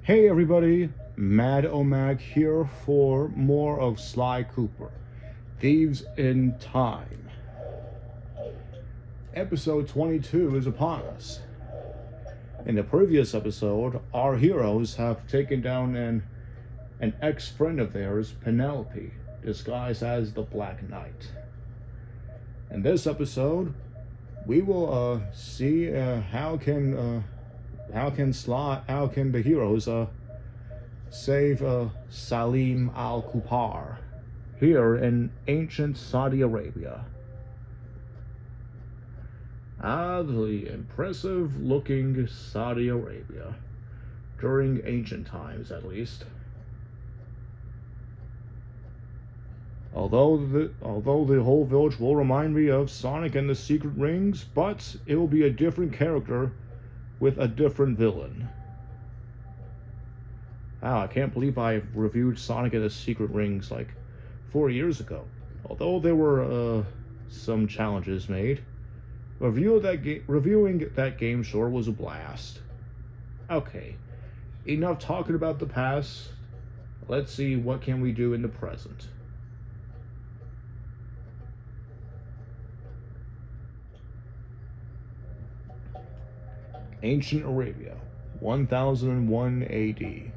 Hey everybody, Mad Omag here for more of Sly Cooper, Thieves in Time. Episode 22 is upon us. In the previous episode, our heroes have taken down an ex-friend of theirs, Penelope, disguised as the Black Knight. In this episode, we will see how can the heroes save Salim Al Kupar here in ancient Saudi Arabia. The impressive looking Saudi Arabia, during ancient times at least. Although the whole village will remind me of Sonic and the Secret Rings, but it will be a different character with a different villain. Wow, I can't believe I reviewed Sonic and the Secret Rings like 4 years ago. Although there were some challenges made, reviewing that game sure was a blast. Okay, enough talking about the past. Let's see what can we do in the present. Ancient Arabia, 1001 AD.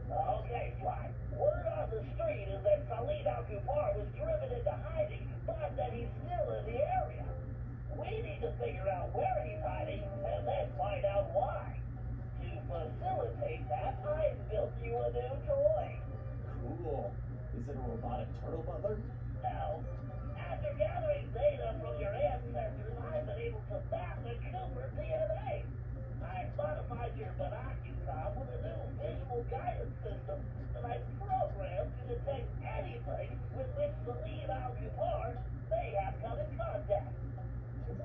Okay, Fly. Word on the street is that Salim Al Kupar was driven into hiding, but that he's still in the area. We need to figure out where he's hiding and then find out why. To facilitate that, I built you a new toy. Cool. Is it a robotic turtle butler? No. After gathering data from your ancestors, I've been able to map the Cooper DNA. I modified your Binocucom with a new visual guidance system that I programmed to detect anything with which Salim Al Kupar may have come in contact.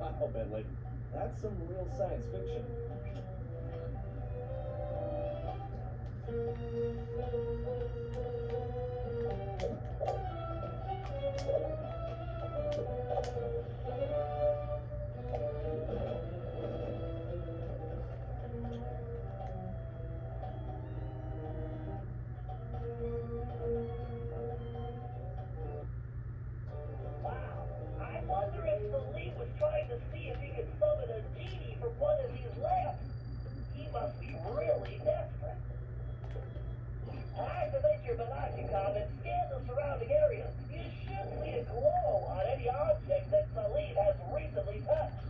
Wow, Bentley. That's some real science fiction. Wow. I wonder if Salim was trying to see if he could summon a genie from one of his lamps. He must be really desperate. Activate your Binocucom and scan the surrounding area. You should see a glow on any object that Salim has recently touched.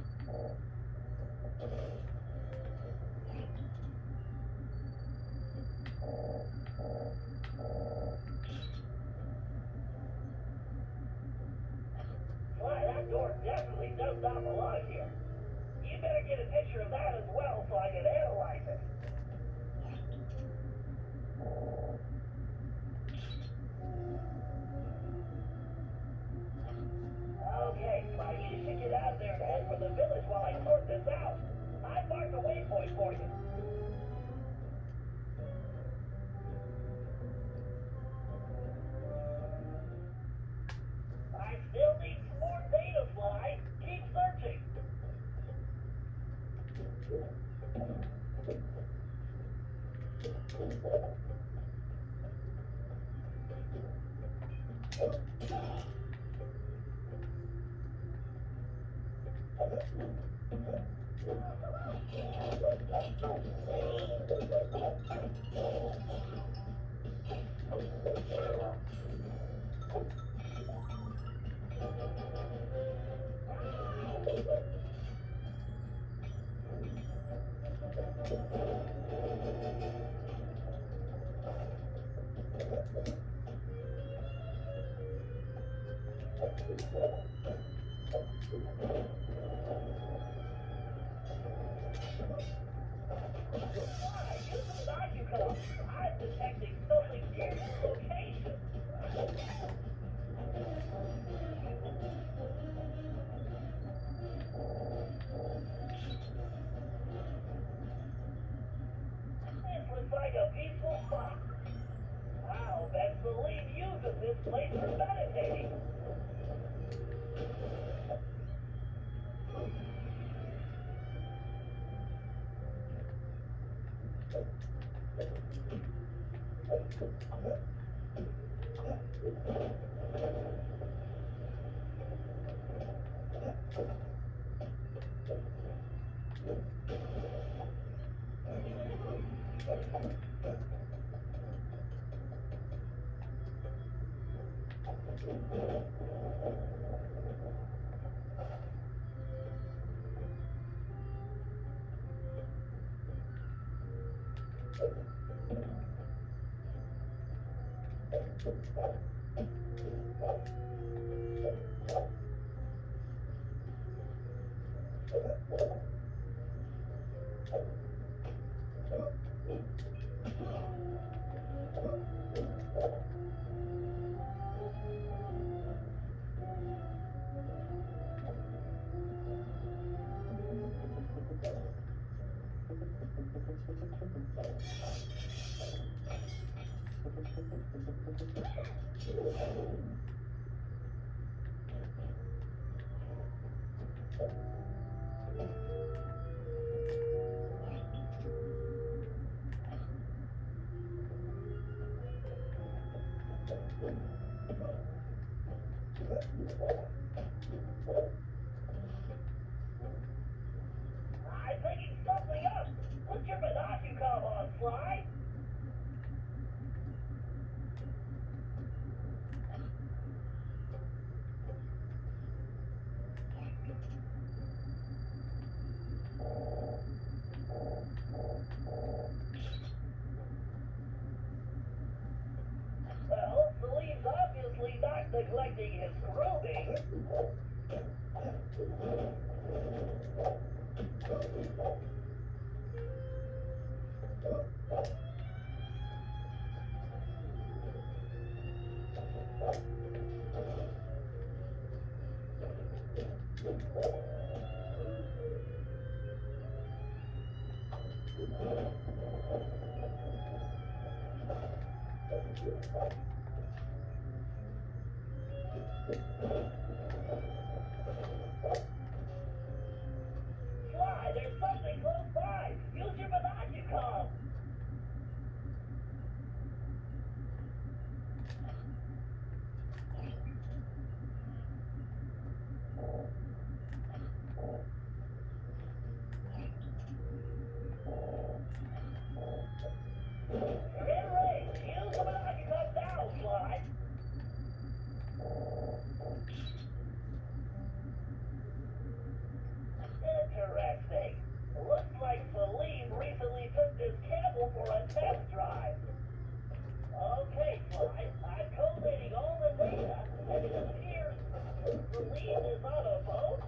Why, that door definitely does not belong here. You better get a picture of that as well so I can analyze it. Okay, now you should get out there and head for the village while I sort this out. I marked a waypoint for you. I still need some more data, Fly. Keep searching. Why? Use the binoculars. I'm detecting something near your location. This looks like a peaceful spot. I'll bet Salim uses this place for meditating. I'm picking something up. Put your binoculars on, Sly. Well, Salim's obviously not neglecting his grooming. Sly, there's something close by. Use your binoculars. You're in range. Use the binoculars now, Sly. Interesting. Looks like Salim recently took this camel for a test drive. Okay, Sly, I'm collating all the data, and it appears Salim is on a boat.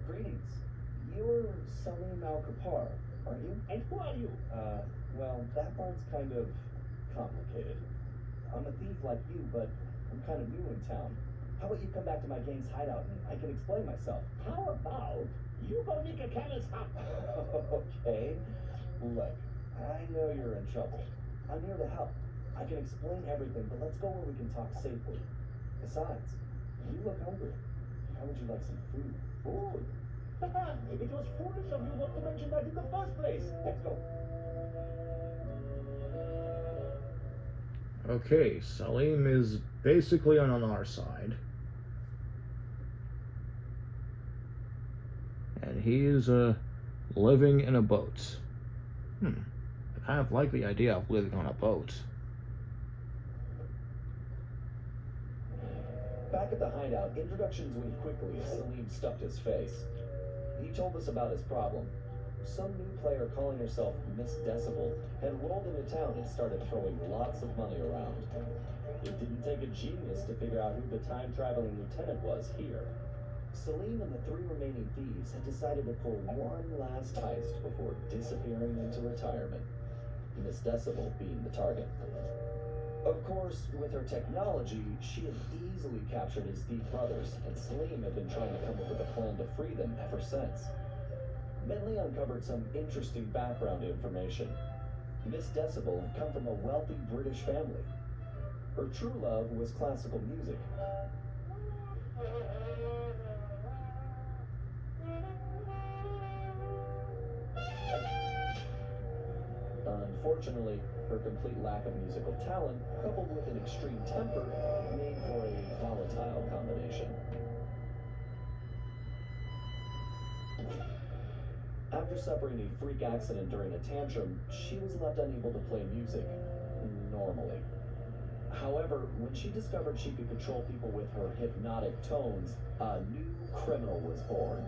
Greetings. You're Salim Al Kupar, aren't you? And who are you? Well, that part's kind of complicated. I'm a thief like you, but I'm kind of new in town. How about you come back to my gang's hideout and I can explain myself? How about you go make a kind Okay. Look, I know you're in trouble. I'm here to help. I can explain everything, but let's go where we can talk safely. Besides, you look hungry. How would you like some food? Food? It was foolish of you not to mention that in the first place. Let's go. Okay, Salim is basically on our side. And he is living in a boat. I kind of like the idea of living on a boat. Back at the hideout, introductions went quickly as Salim stuffed his face. He told us about his problem. Some new player calling herself Miss Decibel had rolled into town and started throwing lots of money around. It didn't take a genius to figure out who the time-traveling lieutenant was here. Salim and the 3 remaining thieves had decided to pull one last heist before disappearing into retirement, Miss Decibel being the target. Of course, with her technology, she had easily captured his thief brothers, and Salim had been trying to come up with a plan to free them ever since. Bentley uncovered some interesting background information. Miss Decibel had come from a wealthy British family. Her true love was classical music. Unfortunately, her complete lack of musical talent, coupled with an extreme temper, made for a volatile combination. After suffering a freak accident during a tantrum, she was left unable to play music normally. However, when she discovered she could control people with her hypnotic tones, a new criminal was born.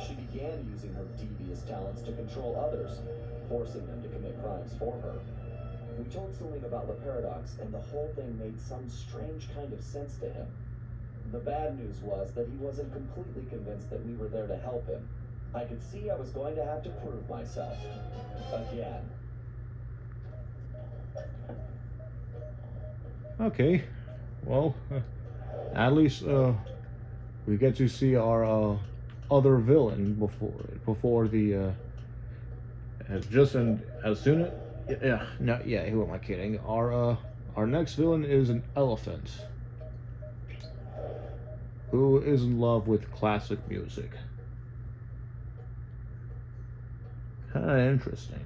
She began using her devious talents to control others, forcing them to commit crimes for her. We told Salim about the paradox, and the whole thing made some strange kind of sense to him. The bad news was that he wasn't completely convinced that we were there to help him. I could see I was going to have to prove myself. Again. Okay, well, at least we get to see our other villain before the as soon as who am I kidding? Our next villain is an elephant who is in love with classic music. Kind of interesting.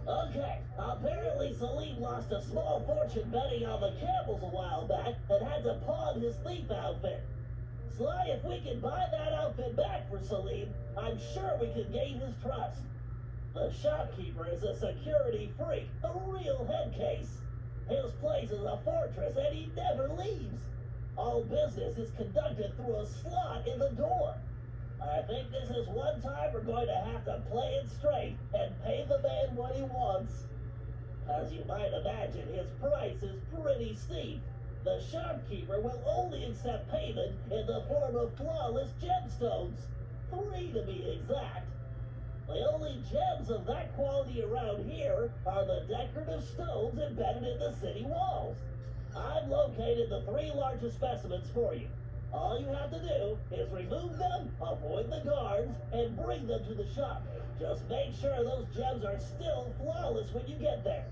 Okay, apparently Salim lost a small fortune betting on the camels a while back and had to pawn his thief outfit. Sly, if we can buy that outfit back for Salim, I'm sure we can gain his trust. The shopkeeper is a security freak, a real head case. His place is a fortress and he never leaves. All business is conducted through a slot in the door. I think this is one time we're going to have to play it straight and pay the man what he wants. As you might imagine, his price is pretty steep. The shopkeeper will only accept payment in the form of flawless gemstones. 3 to be exact. The only gems of that quality around here are the decorative stones embedded in the city walls. I've located the 3 largest specimens for you. All you have to do is remove them, avoid the guards, and bring them to the shop. Just make sure those gems are still flawless when you get there.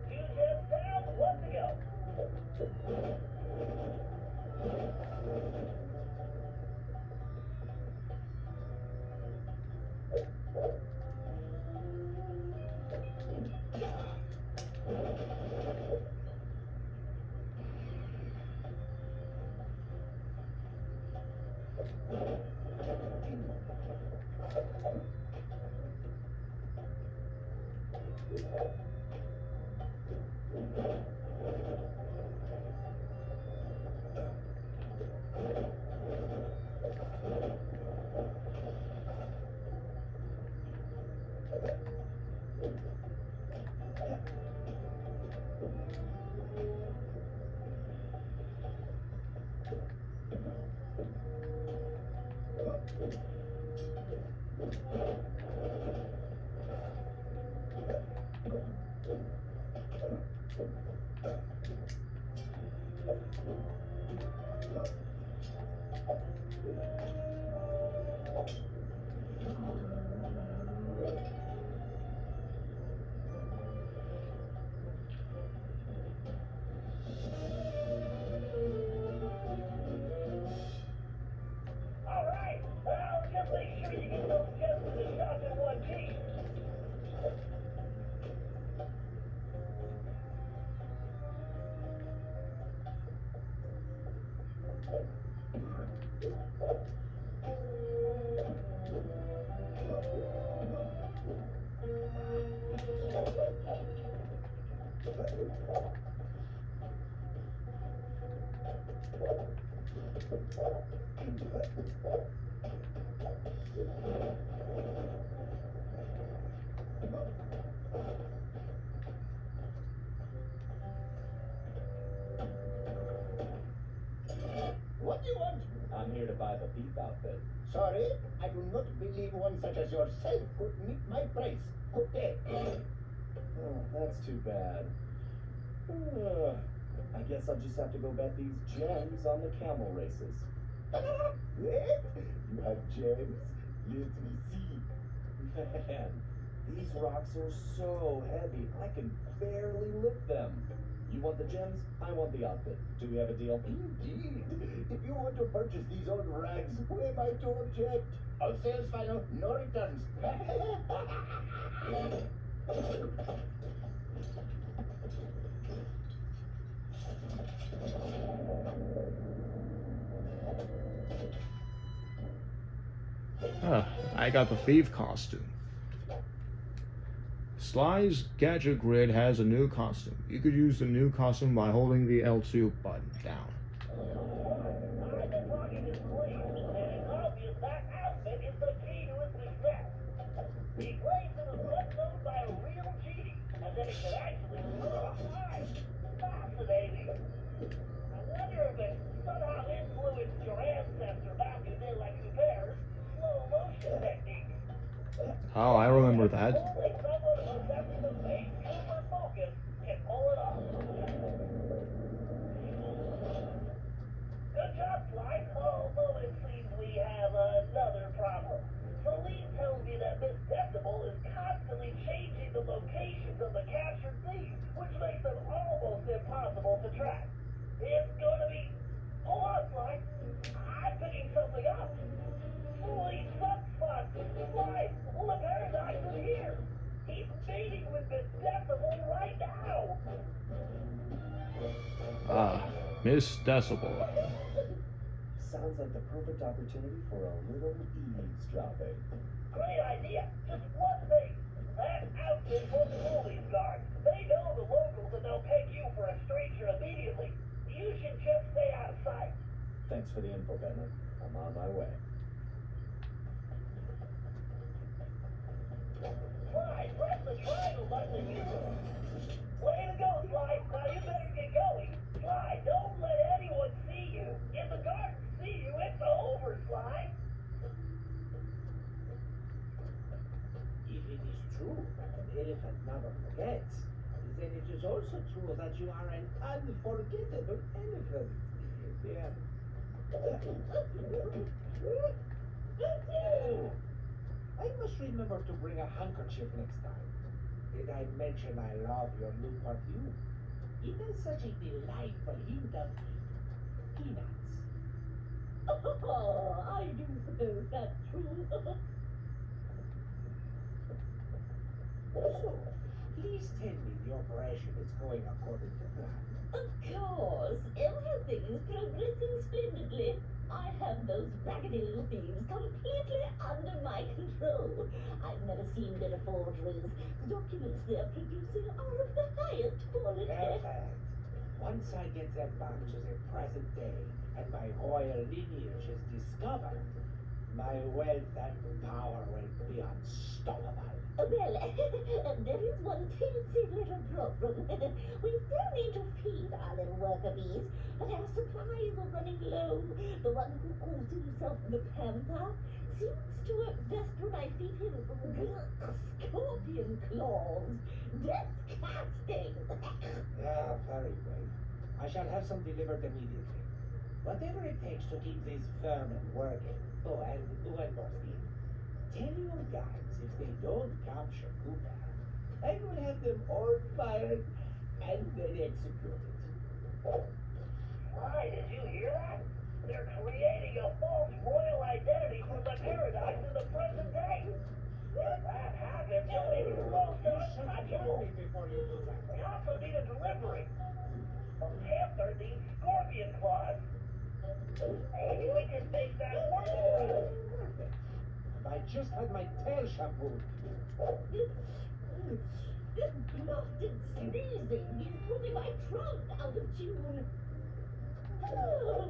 Fugitive down, one to go. All right, now just make sure you get those gems to the shop in one piece. What do you want? I'm here to buy the thief outfit. Sorry, I do not believe one such as yourself could meet my price. Okay. Oh, that's too bad. I guess I'll just have to go bet these gems on the camel races. Wait, you have gems? Let me see. Man, these rocks are so heavy, I can barely lift them. You want the gems? I want the outfit. Do we have a deal? Indeed. If you want to purchase these old rags, who am I to object? All sales final, no returns. I got the thief costume. Sly's gadget grid has a new costume. You could use the new costume by holding the L2 button down. I've been talking to Salim, and it's obvious that outfit is the key to his success. He claims it was once owned by a real genie, and that it could actually fly. Fascinating. I wonder if it somehow influenced your ancestor back in Salim Al Kupar's slow motion technique. Oh, I remember that. Only someone who possesses the same super focus can pull it off. Good job, Sly. Although it seems we have another problem. Salim tells me that Miss Decibel is constantly changing the locations of the captured thieves, which makes them almost impossible to track. It's gonna be Hold on, Sly. I'm picking something up. Holy sunspots! Sly, the paradise is here. He's meeting with the Decibel right now. Ah, Miss Decibel. Sounds like the perfect opportunity for a little eavesdropping. Great idea. Just one thing. That outfit won't fool these guards. They know the locals and they'll peg you for a stranger immediately. You should just stay out of sight. Thanks for the info, Bennett. I'm on my way. Sly, press the triangle button and use it. Way to go, Sly. Now you better get going. Sly, don't let anyone see you. If the guards see you, it's over, Sly. If it is true that an elephant never forgets, then it is also true that you are an unforgettable elephant. Yeah. I must remember to bring a handkerchief next time. Did I mention I love your new perfume? It has such a delightful hint of peanuts. Oh, I do suppose that's true. So, please tell me the operation is going according to plan. Of course, everything is progressing splendidly. I have those raggedy little thieves completely under my control. I've never seen better forgeries. The documents they're producing are of the highest quality. Perfect. Once I get them back to the present day and my royal lineage is discovered, my wealth and power will be unstoppable. Well, there is one teensy little problem. We still need to feed our little worker bees, but our supplies are running low. The one who calls himself the Pampa seems to work best when I feed him scorpion claws. Disgusting! Yeah, very well. I shall have some delivered immediately. Whatever it takes to keep these vermin working. Oh, and one more thing. Tell your guys if they don't capture Cooper, I will have them all fired and then executed. Sly, did you hear that? They're creating a false royal identity from the paradise in the present day. If that happens, you'll be close to untouchable. Before you do that. We also need a delivery. A panther needs scorpion claws. Maybe we can make that work for us. Perfect. I just had my tail shampooed. This blasted sneezing is putting my trunk out of tune. Oh,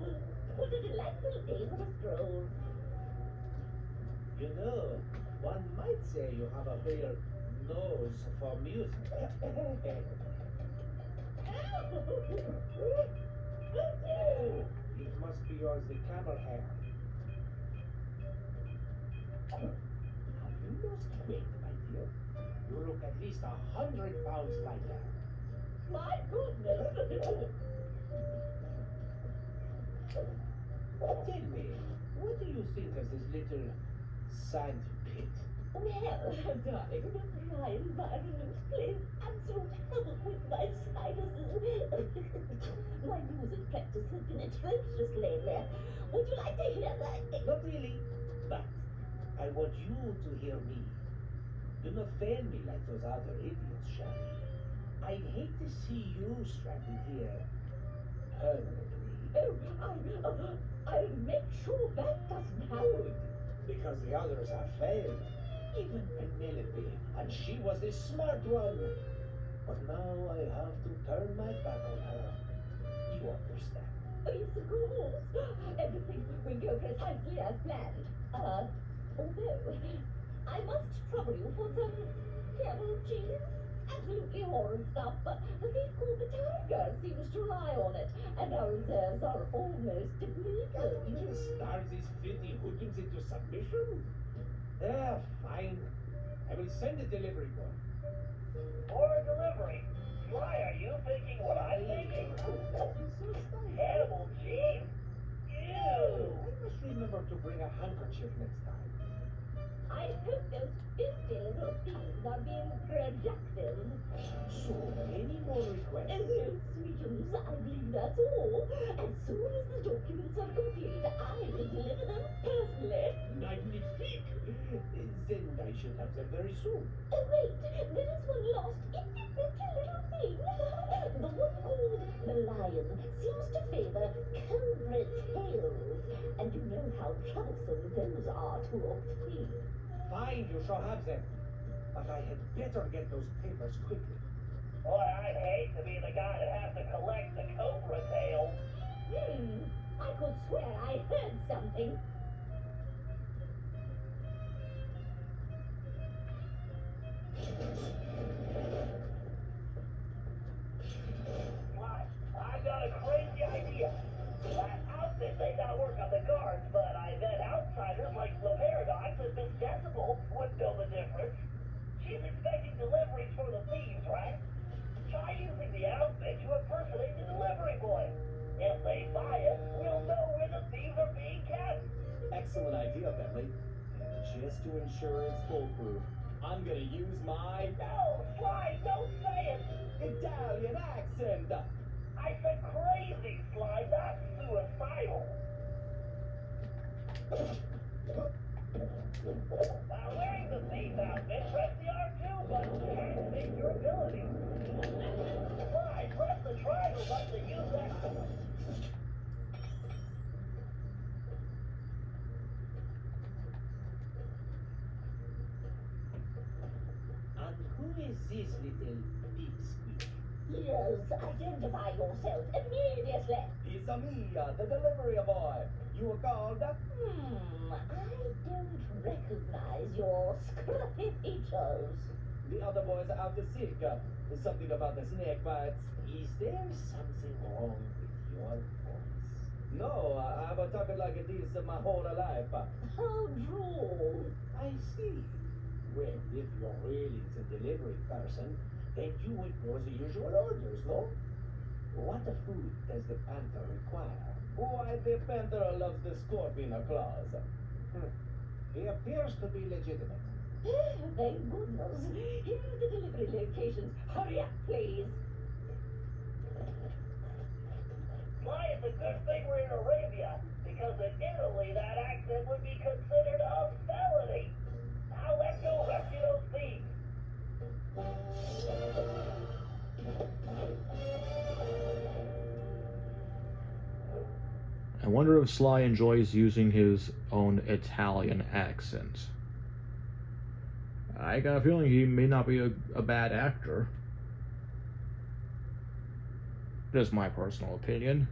what a delightful day for a stroll. You know, one might say you have a real nose for music. It must be yours, the camel hair. Have you lost weight, my dear? You look at least 100 pounds lighter. My goodness! Tell me, what do you think of this little sand pit? Well, darling, this dry environment plays absolute havoc with my sinuses. My music practice has been atrocious lately. Would you like to hear that? Not really, but I want you to hear me. Do not fail me like those other idiots, shall we? I'd hate to see you stranded here permanently. Oh, I'll make sure that doesn't happen. Because the others have failed. Even Penelope, and she was the smart one. But now I have to turn my back on her. You understand? Oh, yes, of course. Everything will go precisely as planned. Although, I must trouble you for some camel cheese. Absolutely horrid stuff, but the thief called the tiger seems to rely on it, and our reserves are almost depleted. You just starve these filthy hoodlums into submission? Yeah, fine. I will send a delivery boy. For a delivery. Sly, are you thinking what I'm thinking? Animal cheese? Ew! I must remember to bring a handkerchief next time. I hope those filthy naughty little things are being productive. So, any more requests? No, sweetums, I believe that's all. As soon as the documents are complete, I will deliver them personally. Magnifique! Then I should have them very soon. Wait, there is one last itty bitty little thing. The one called the lion seems to favor cobra tails, and you know how troublesome those are to obtain. Fine, you shall have them. But I had better get those papers quickly. Boy, I'd hate to be the guy that has to collect the cobra tail. I could swear I heard something. Why, I've got a crazy idea. That outfit may not work on the guards, but I bet outsiders like the Paradox and Miss Decibel would know the difference. She's expecting deliveries for the thieves, right? Try using the outfit to impersonate the delivery boy. If they buy it, we'll know where the thieves are being kept. Excellent idea, Bentley. And just to ensure it's foolproof, I'm gonna use my No, Sly, don't say it. Italian accent. I said crazy, Sly, not suicidal. While wearing the thief outfit, press the R2 button to activate your ability. Sly, press the triangle button to use that. And who is this little pipsqueak? Yes, identify yourself immediately. It's Mia, the delivery boy. You were called? I don't recognize your scruffy features. The other boys are out to sick. There's something about the snake bites. Is there something wrong with your voice? No, I've been talking like this my whole life. How droll. I see. Well, if you're really the delivery person, then you would know the usual orders, no? What food does the panther require? Why, the panther loves the scorpion claws. He appears to be legitimate. Thank goodness. Here are the delivery locations. Hurry up, please. Sly, it's a good thing we're in Arabia, because in Italy that accent would be considered a felony. Now let's go rescue those thieves. I wonder if Sly enjoys using his own Italian accent. I got a feeling he may not be a bad actor. Just my personal opinion.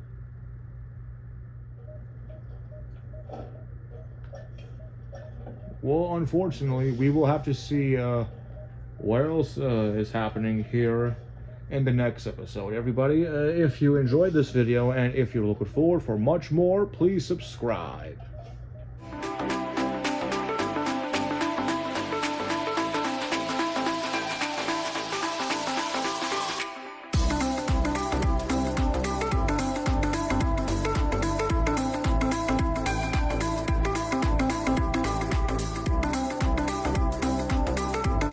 Well, unfortunately, we will have to see what else is happening here in the next episode. Everybody, if you enjoyed this video and if you're looking forward for much more, please subscribe.